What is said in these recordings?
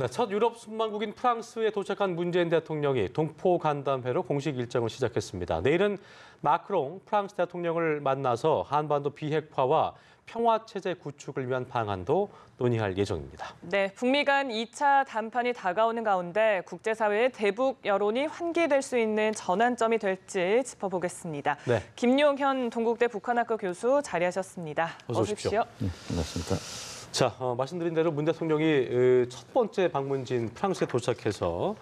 네, 첫 유럽 순방국인 프랑스에 도착한 문재인 대통령이 동포 간담회로 공식 일정을 시작했습니다. 내일은 마크롱 프랑스 대통령을 만나서 한반도 비핵화와 평화체제 구축을 위한 방안도 논의할 예정입니다. 네, 북미 간 2차談判이 다가오는 가운데 국제사회의 대북 여론이 환기될 수 있는 전환점이 될지 짚어보겠습니다. 네. 김용현 동국대 북한학과 교수 자리하셨습니다. 어서 오십시오. 네, 반갑습니다. 자, 말씀드린 대로 문 대통령이 첫 번째 방문지인 프랑스에 도착해서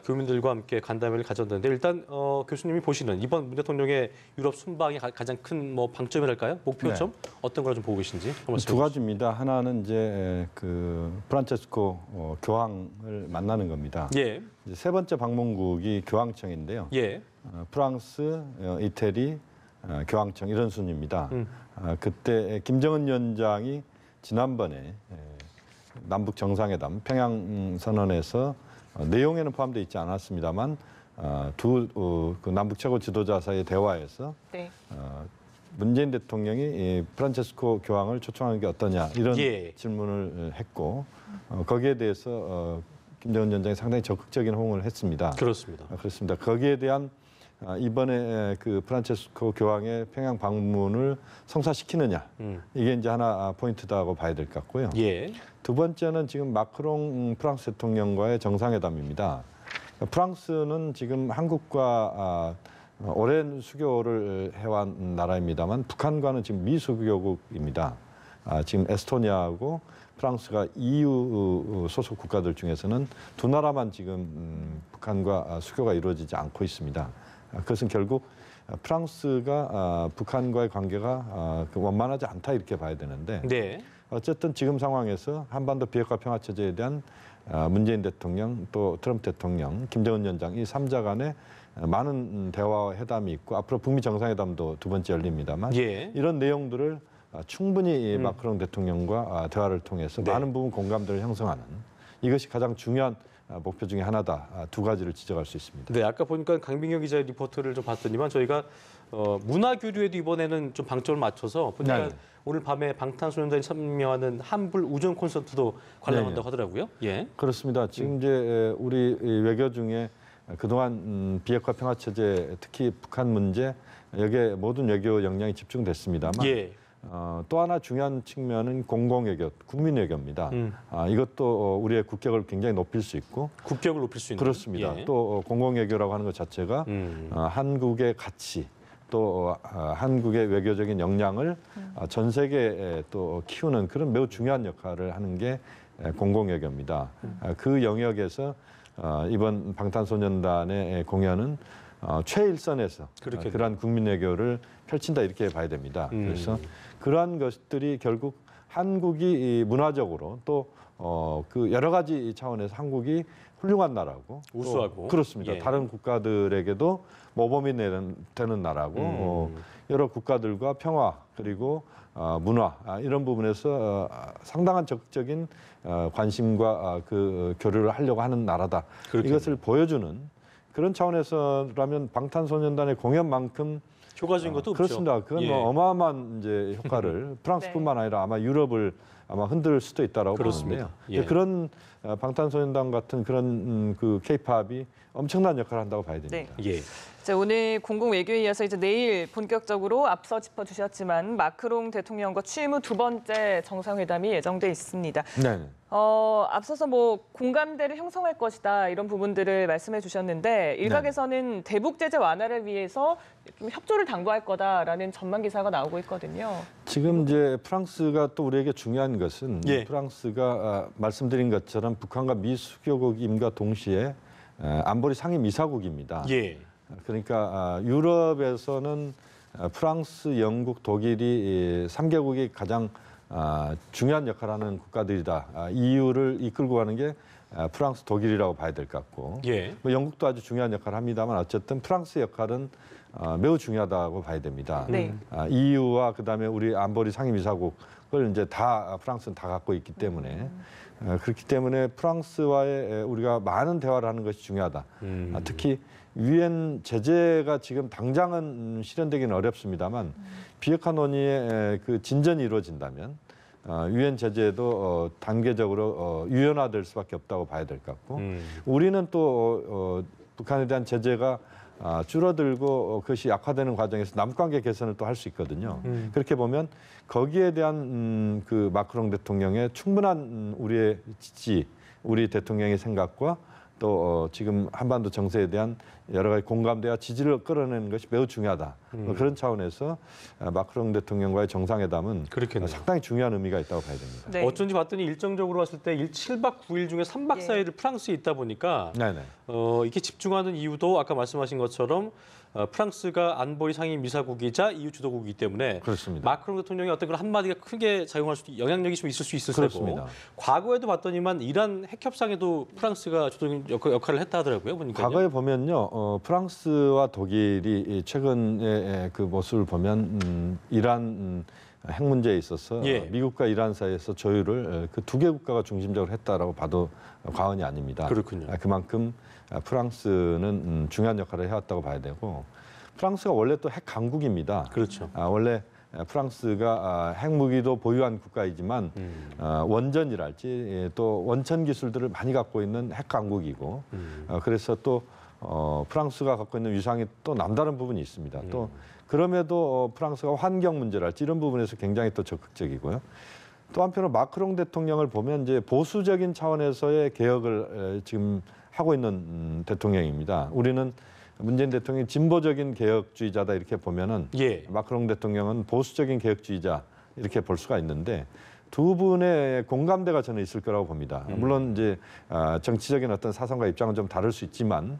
교민들과 함께 간담회를 가졌는데 일단 교수님이 보시는 이번 문 대통령의 유럽 순방의 가장 큰 방점이랄까요? 목표점 어떤 걸 좀 보고 계신지 두 가지입니다. 하나는 이제 그 프란체스코 교황을 만나는 겁니다. 예. 이제 세 번째 방문국이 교황청인데요. 예. 프랑스, 이태리, 교황청 이런 순입니다. 그때 김정은 위원장이 지난번에 남북 정상회담 평양 선언에서 내용에는 포함되어 있지 않았습니다만 그 남북 최고 지도자 사이의 대화에서 네. 문재인 대통령이 프란체스코 교황을 초청하는 게 어떠냐 이런 예. 질문을 했고 거기에 대해서 김정은 위원장이 상당히 적극적인 호응을 했습니다. 그렇습니다. 그렇습니다. 거기에 대한 이번에 그 프란체스코 교황의 평양 방문을 성사시키느냐 이게 이제 하나 포인트다고 봐야 될 것 같고요. 예. 두 번째는 지금 마크롱 프랑스 대통령과의 정상회담입니다. 프랑스는 지금 한국과 오랜 수교를 해온 나라입니다만 북한과는 지금 미수교국입니다. 지금 에스토니아하고 프랑스가 EU 소속 국가들 중에서는 두 나라만 지금 북한과 수교가 이루어지지 않고 있습니다. 그것은 결국 프랑스가 북한과의 관계가 원만하지 않다 이렇게 봐야 되는데 네. 어쨌든 지금 상황에서 한반도 비핵화 평화 체제에 대한 문재인 대통령 또 트럼프 대통령, 김정은 위원장 이 3자 간에 많은 대화와 회담이 있고 앞으로 북미 정상회담도 두 번째 열립니다만 예. 이런 내용들을 충분히 마크롱 대통령과 대화를 통해서 네. 많은 부분 공감대를 형성하는 이것이 가장 중요한 목표 중에 하나다. 두 가지를 지적할 수 있습니다. 네, 아까 보니까 강빈경 기자의 리포트를 좀 봤더니만 저희가 문화 교류에도 이번에는 좀 방점을 맞춰서 보니까 오늘 밤에 방탄소년단이 참여하는 한불 우정 콘서트도 관람한다고 하더라고요. 예. 그렇습니다. 지금 이제 우리 외교 중에 그동안 비핵화 평화 체제 특히 북한 문제 여기에 모든 외교 역량이 집중됐습니다만 예. 또 하나 중요한 측면은 공공외교, 국민외교입니다. 이것도 우리의 국격을 굉장히 높일 수 있고 국격을 높일 수 있는. 그렇습니다. 예. 또 공공외교라고 하는 것 자체가 한국의 가치 또 한국의 외교적인 역량을 전 세계에 또 키우는 그런 매우 중요한 역할을 하는 게 공공외교입니다. 그 영역에서 이번 방탄소년단의 공연은 최일선에서 그러한 국민외교를 펼친다 이렇게 봐야 됩니다. 그래서 그러한 것들이 결국 한국이 문화적으로 또 그 여러 가지 차원에서 한국이 훌륭한 나라고 우수하고 그렇습니다. 예. 다른 국가들에게도 모범이 되는 나라고 여러 국가들과 평화 그리고 문화 이런 부분에서 상당한 적극적인 관심과 그 교류를 하려고 하는 나라다. 그렇겠네요. 이것을 보여주는 그런 차원에서라면 방탄소년단의 공연만큼 효과적인 것도 없죠. 그렇습니다. 그건 예. 어마어마한 이제 효과를 프랑스뿐만 아니라 아마 유럽을 아마 흔들 수도 있다라고 보는데요. 예. 그런 방탄소년단 같은 그런 그 K-팝이 엄청난 역할을 한다고 봐야 됩니다. 네. 예. 자, 오늘 공공외교에 이어서 이제 내일 본격적으로 앞서 짚어주셨지만 마크롱 대통령과 취임 후 두 번째 정상회담이 예정돼 있습니다. 네. 앞서서 공감대를 형성할 것이다 이런 부분들을 말씀해 주셨는데 일각에서는 대북 제재 완화를 위해서 좀 협조를 당부할 거다라는 전망 기사가 나오고 있거든요. 지금 이제 프랑스가 또 우리에게 중요한 것은 예. 프랑스가 말씀드린 것처럼 북한과 미수교국임과 동시에 안보리 상임이사국입니다. 예. 그러니까 유럽에서는 프랑스, 영국, 독일이 3개국이 가장 중요한 역할을 하는 국가들이다. EU를 이끌고 가는 게 프랑스, 독일이라고 봐야 될 것 같고 예. 영국도 아주 중요한 역할을 합니다만 어쨌든 프랑스 역할은 매우 중요하다고 봐야 됩니다. 네. EU와 그다음에 우리 안보리 상임이사국을 이제 다 프랑스는 다 갖고 있기 때문에 그렇기 때문에 프랑스와의 우리가 많은 대화를 하는 것이 중요하다. 특히 유엔 제재가 지금 당장은 실현되기는 어렵습니다만 비핵화 논의의 그 진전이 이루어진다면 유엔 제재도 단계적으로 유연화될 수밖에 없다고 봐야 될 것 같고 우리는 또 북한에 대한 제재가 줄어들고 그것이 약화되는 과정에서 남관계 개선을 또 할 수 있거든요. 그렇게 보면 거기에 대한 그 마크롱 대통령의 충분한 우리의 지지, 우리 대통령의 생각과 또 지금 한반도 정세에 대한 여러 가지 공감대와 지지를 끌어내는 것이 매우 중요하다. 그런 차원에서 마크롱 대통령과의 정상회담은 그렇겠네요. 상당히 중요한 의미가 있다고 봐야 됩니다. 네. 어쩐지 봤더니 일정적으로 봤을 때 7박 9일 중에 3박 4일을 프랑스에 있다 보니까 네네. 이렇게 집중하는 이유도 아까 말씀하신 것처럼 프랑스가 안보리 상임 이사국이자 EU 주도국이기 때문에 그렇습니다. 마크롱 대통령의 어떤 그런 한마디가 크게 작용할 수도 영향력이 좀 있을 수 있을 테고 그렇습니다. 과거에도 봤더니만 이란 핵 협상에도 프랑스가 주도적인 역할을 했다 하더라고요. 보니까 과거에 보면요, 프랑스와 독일이 최근에 그 모습을 보면 이란 핵 문제에 있어서 예. 미국과 이란 사이에서 조율을 그 두 개 국가가 중심적으로 했다라고 봐도 과언이 아닙니다. 그렇군요. 그만큼 프랑스는 중요한 역할을 해왔다고 봐야 되고 프랑스가 원래 또 핵 강국입니다. 그렇죠. 원래 프랑스가 핵무기도 보유한 국가이지만 원전이랄지 또 원천 기술들을 많이 갖고 있는 핵 강국이고 그래서 또 프랑스가 갖고 있는 위상이 또 남다른 부분이 있습니다. 또 그럼에도 프랑스가 환경 문제랄지 이런 부분에서 굉장히 또 적극적이고요. 또 한편으로 마크롱 대통령을 보면 이제 보수적인 차원에서의 개혁을 지금 하고 있는 대통령입니다. 우리는 문재인 대통령이 진보적인 개혁주의자다 이렇게 보면은 예. 마크롱 대통령은 보수적인 개혁주의자 이렇게 볼 수가 있는데 두 분의 공감대가 저는 있을 거라고 봅니다. 물론 이제 정치적인 어떤 사상과 입장은 좀 다를 수 있지만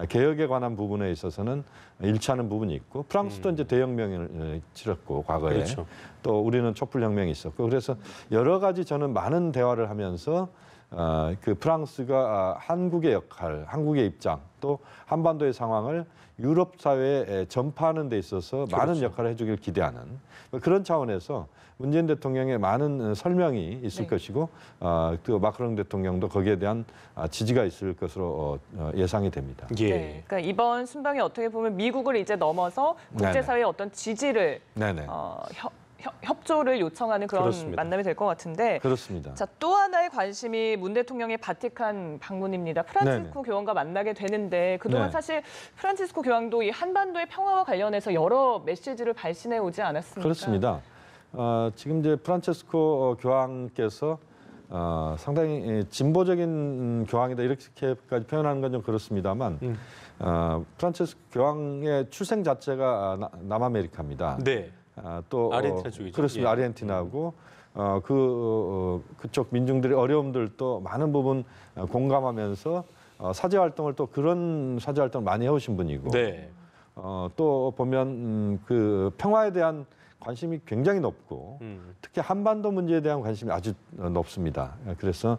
개혁에 관한 부분에 있어서는 일치하는 부분이 있고 프랑스도 이제 대혁명을 치렀고 과거에 그렇죠. 또 우리는 촛불혁명이 있었고 그래서 여러 가지 저는 많은 대화를 하면서 그 프랑스가 한국의 역할, 한국의 입장 또 한반도의 상황을 유럽 사회에 전파하는 데 있어서 많은 그렇죠. 역할을 해주길 기대하는 그런 차원에서 문재인 대통령의 많은 설명이 있을 네. 것이고 또 마크롱 대통령도 거기에 대한 지지가 있을 것으로 예상이 됩니다. 예. 네. 그러니까 이번 순방이 어떻게 보면 미국을 이제 넘어서 국제사회의 어떤 지지를 네네. 협조를 요청하는 그런 그렇습니다. 만남이 될 것 같은데 그렇습니다. 자, 또 하나의 관심이 문 대통령의 바티칸 방문입니다. 프란치스코 교황과 만나게 되는데 그동안 네. 사실 프란치스코 교황도 이 한반도의 평화와 관련해서 여러 메시지를 발신해 오지 않았습니까? 그렇습니다. 지금 이제 프란체스코 교황께서 상당히 진보적인 교황이다 이렇게까지 표현하는 건 좀 그렇습니다.만 프란체스코 교황의 출생 자체가 남아메리카입니다. 네. 또 아르헨티나 쪽이죠. 그렇습니다. 예. 아르헨티나고 그쪽 민중들의 어려움들도 많은 부분 공감하면서 사제 활동을 또 그런 사제 활동을 많이 해오신 분이고 네. 또 보면 그 평화에 대한 관심이 굉장히 높고 특히 한반도 문제에 대한 관심이 아주 높습니다. 그래서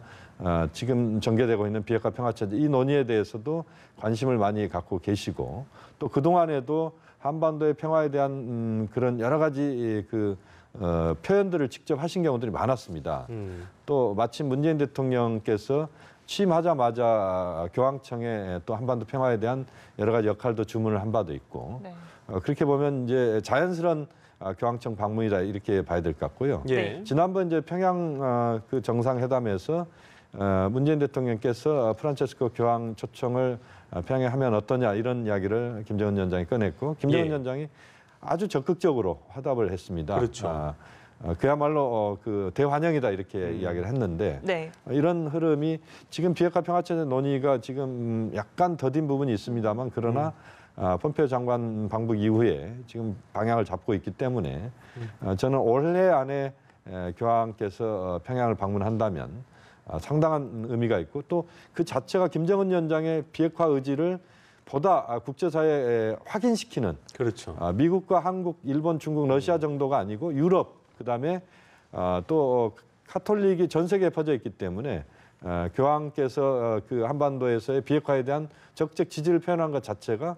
지금 전개되고 있는 비핵화 평화체제 이 논의에 대해서도 관심을 많이 갖고 계시고 또 그동안에도 한반도의 평화에 대한 그런 여러 가지 그 표현들을 직접 하신 경우들이 많았습니다. 또 마침 문재인 대통령께서 취임하자마자 교황청에 또 한반도 평화에 대한 여러 가지 역할도 주문을 한 바도 있고 네. 그렇게 보면 이제 자연스러운 교황청 방문이다 이렇게 봐야 될 것 같고요. 예. 지난번 이제 평양 그 정상회담에서 문재인 대통령께서 프란체스코 교황 초청을 평양에 하면 어떠냐 이런 이야기를 김정은 위원장이 꺼냈고 김정은 예. 위원장이 아주 적극적으로 화답을 했습니다. 그렇죠. 그야말로 그 대환영이다 이렇게 이야기를 했는데 네. 이런 흐름이 지금 비핵화 평화체제 논의가 지금 약간 더딘 부분이 있습니다만 그러나 폼페이오 장관 방북 이후에 지금 방향을 잡고 있기 때문에 저는 올해 안에 교황께서 평양을 방문한다면 상당한 의미가 있고 또 그 자체가 김정은 위원장의 비핵화 의지를 보다 국제사회에 확인시키는 그렇죠. 미국과 한국, 일본, 중국, 러시아 정도가 아니고 유럽 그다음에 또 카톨릭이 전 세계에 퍼져 있기 때문에 교황께서 그 한반도에서의 비핵화에 대한 적극적 지지를 표현한 것 자체가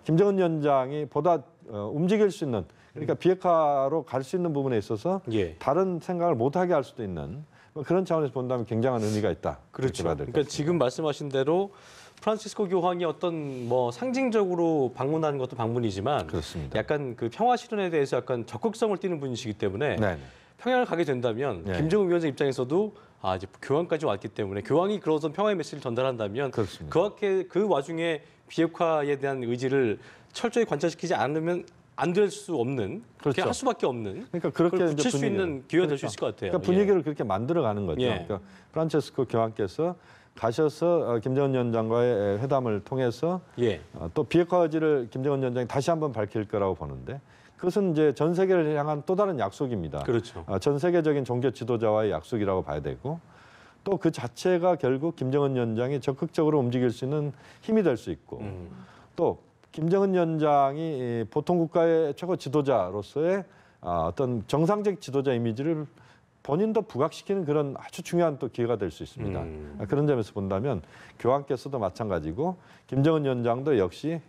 김정은 위원장이 보다 움직일 수 있는 그러니까 비핵화로 갈 수 있는 부분에 있어서 예. 다른 생각을 못하게 할 수도 있는 그런 차원에서 본다면 굉장한 의미가 있다. 그렇죠. 봐야 될것 그러니까 같습니다. 지금 말씀하신 대로 프란치스코 교황이 어떤 뭐 상징적으로 방문하는 것도 방문이지만 그렇습니다. 약간 그 평화 실현에 대해서 약간 적극성을 띠는 분이시기 때문에 네. 평양을 가게 된다면 예. 김정은 위원장 입장에서도 이제 교황까지 왔기 때문에 교황이 그런 평화의 메시지를 전달한다면 그렇습니다. 그 와중에 비핵화에 대한 의지를 철저히 관철시키지 않으면 안 될 수 없는 그렇게 그렇죠. 할 수밖에 없는 그러니까 그렇게 그걸 이제 굳힐 수 분위기를. 있는 기회가 될 수 있을 것 같아요. 그러니까 분위기를 그렇게 만들어가는 거죠. 예. 그러니까 프란체스코 교황께서 가셔서 김정은 위원장과의 회담을 통해서 예. 또 비핵화 의지를 김정은 위원장이 다시 한번 밝힐 거라고 보는데 그것은 이제 전 세계를 향한 또 다른 약속입니다. 그렇죠. 전 세계적인 종교 지도자와의 약속이라고 봐야 되고 또 그 자체가 결국 김정은 위원장이 적극적으로 움직일 수 있는 힘이 될 수 있고 또 김정은 위원장이 보통 국가의 최고 지도자로서의 어떤 정상적 지도자 이미지를 본인도 부각시키는 그런 아주 중요한 또 기회가 될 수 있습니다. 그런 점에서 본다면 교황께서도 마찬가지고 김정은 위원장도 역시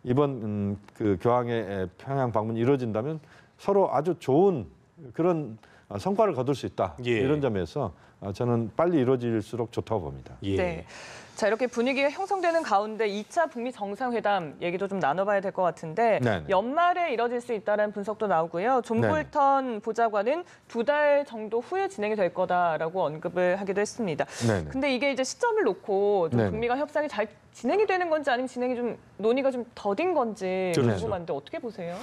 이번 그 교황의 평양 방문이 이루어진다면 서로 아주 좋은 그런 성과를 거둘 수 있다. 예. 이런 점에서 저는 빨리 이루어질수록 좋다고 봅니다. 예. 네. 자, 이렇게 분위기가 형성되는 가운데 2차 북미 정상회담 얘기도 좀 나눠봐야 될 것 같은데 네네. 연말에 이뤄질 수 있다는 분석도 나오고요. 존 네네. 볼턴 보좌관은 2달 정도 후에 진행이 될 거다라고 언급을 하기도 했습니다. 네네. 근데 이게 이제 시점을 놓고 좀 네네. 북미 간 협상이 잘 진행이 되는 건지 아니면 진행이 좀 논의가 좀 더딘 건지 그렇죠. 궁금한데 어떻게 보세요?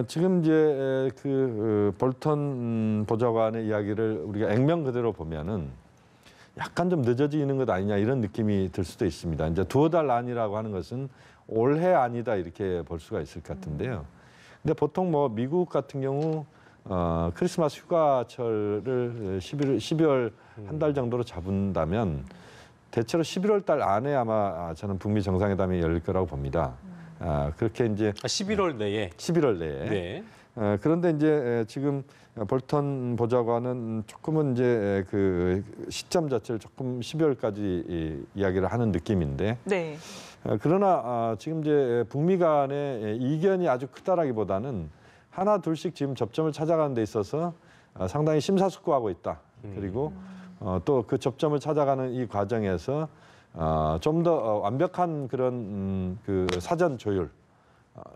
지금 이제 그 볼턴 보좌관의 이야기를 우리가 액면 그대로 보면은 약간 좀 늦어지는 것 아니냐 이런 느낌이 들 수도 있습니다. 이제 두어 달 안이라고 하는 것은 올해 아니다 이렇게 볼 수가 있을 것 같은데요. 근데 보통 뭐 미국 같은 경우 크리스마스 휴가철을 12월 한 달 정도로 잡은다면 대체로 11월 달 안에 아마 저는 북미 정상회담이 열릴 거라고 봅니다. 그렇게 이제 11월 내에. 11월 내에. 네. 그런데 이제 지금 볼턴 보좌관은 조금은 이제 그 시점 자체를 조금 12월까지 이야기를 하는 느낌인데. 네. 그러나 지금 이제 북미 간의 이견이 아주 크다라기보다는 하나 둘씩 지금 접점을 찾아가는 데 있어서 상당히 심사숙고하고 있다. 그리고 또 그 접점을 찾아가는 이 과정에서 좀 더 완벽한 그런 그 사전 조율,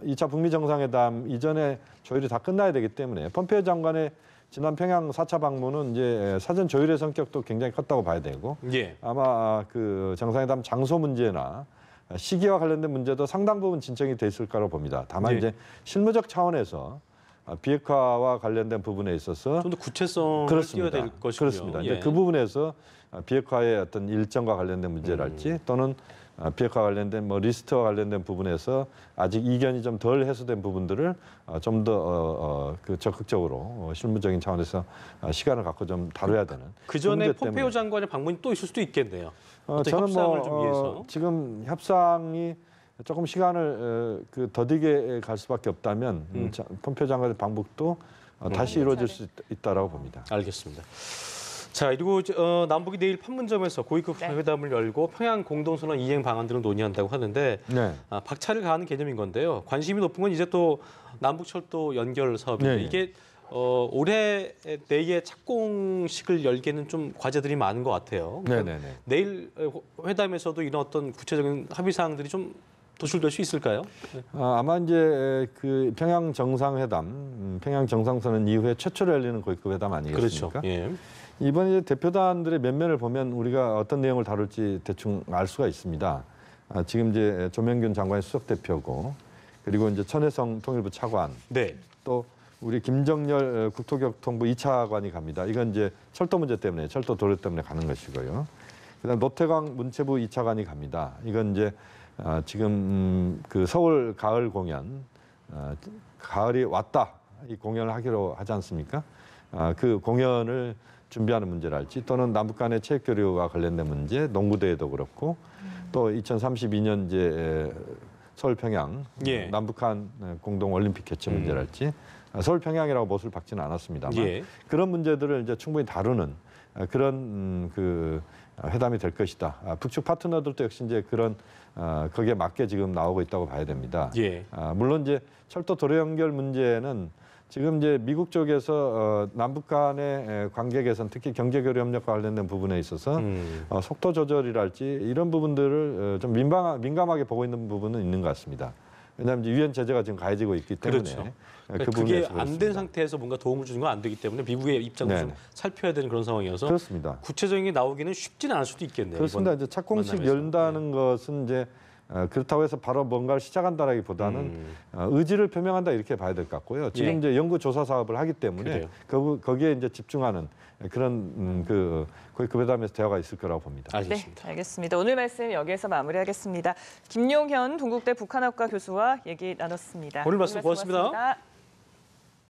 2차 북미 정상회담 이전에 조율이 다 끝나야 되기 때문에 폼페이오 장관의 지난 평양 4차 방문은 이제 사전 조율의 성격도 굉장히 컸다고 봐야 되고 예. 아마 그 정상회담 장소 문제나 시기와 관련된 문제도 상당 부분 진척이 돼 있을 거라고 봅니다. 다만 예. 이제 실무적 차원에서 비핵화와 관련된 부분에 있어서 좀 더 구체성을 띄워야 될 것이고요. 그렇습니다. 예. 이제 그 부분에서 비핵화의 어떤 일정과 관련된 문제랄지 또는 비핵화 관련된 뭐 리스트와 관련된 부분에서 아직 이견이 좀 덜 해소된 부분들을 좀 더 그 적극적으로 실무적인 차원에서 시간을 갖고 좀 다뤄야 되는. 그 전에 문제 폼페이오 때문에. 장관의 방문이 또 있을 수도 있겠네요. 어떤 저는 협상을 좀 위해서. 지금 협상이 조금 시간을 그 더디게 갈 수밖에 없다면 폼페이오 장관의 방북도 다시 이루어질 수 있다라고 봅니다. 알겠습니다. 자, 그리고 남북이 내일 판문점에서 고위급 회담을 열고 평양 공동선언 이행 방안들을 논의한다고 하는데 네. 박차를 가하는 개념인 건데요. 관심이 높은 건 이제 또 남북철도 연결 사업인데 네. 이게 올해 내에 착공식을 열기에는 좀 과제들이 많은 것 같아요. 그러니까 네네네. 내일 회담에서도 이런 어떤 구체적인 합의 사항들이 좀 도출될 수 있을까요? 아마 이제 그 평양 정상회담, 평양 정상선언 이후에 최초로 열리는 고위급 회담 아니겠습니까? 그렇죠. 예. 이번 이제 대표단들의 면면을 보면 우리가 어떤 내용을 다룰지 대충 알 수가 있습니다. 지금 이제 조명균 장관이 수석 대표고, 그리고 이제 천혜성 통일부 차관, 네. 또 우리 김정열 국토교통부 2차관이 갑니다. 이건 이제 철도 문제 때문에, 철도 도로 때문에 가는 것이고요. 그다음 노태광 문체부 2차관이 갑니다. 이건 이제 지금 그 서울 가을 공연, 가을이 왔다 이 공연을 하기로 하지 않습니까? 그 공연을 준비하는 문제랄지 또는 남북 간의 체육 교류와 관련된 문제, 농구대회도 그렇고 또 2032년 이제 서울 평양 예. 남북한 공동 올림픽 개최 문제랄지 서울 평양이라고 못을 박지는 않았습니다만 예. 그런 문제들을 이제 충분히 다루는 그런 그 회담이 될 것이다. 북측 파트너들도 역시 이제 그런 거기에 맞게 지금 나오고 있다고 봐야 됩니다. 예. 물론 이제 철도 도로 연결 문제는 지금 이제 미국 쪽에서 남북 간의 관계 개선, 특히 경제 교류 협력과 관련된 부분에 있어서 속도 조절이랄지 이런 부분들을 좀 민감하게 보고 있는 부분은 있는 것 같습니다. 왜냐하면 이제 유엔 제재가 지금 가해지고 있기 때문에 그렇죠. 그 그게 부분에서 안 된 그렇습니다. 상태에서 뭔가 도움을 주는 건 안 되기 때문에 미국의 입장도 좀 네네. 살펴야 되는 그런 상황이어서 그렇습니다. 구체적인 게 나오기는 쉽지는 않을 수도 있겠네요. 그렇습니다. 이번 이제 착공식 만남에서. 열다는 것은 이제 그렇다고 해서 바로 뭔가를 시작한다라기보다는 의지를 표명한다 이렇게 봐야 될 것 같고요. 지금 예. 이제 연구 조사 사업을 하기 때문에 거기에 이제 집중하는 그런 거의 그 배담에서 대화가 있을 거라고 봅니다. 알겠습니다. 네, 알겠습니다. 오늘 말씀 여기에서 마무리하겠습니다. 김용현 동국대 북한학과 교수와 얘기 나눴습니다. 오늘 말씀 고맙습니다.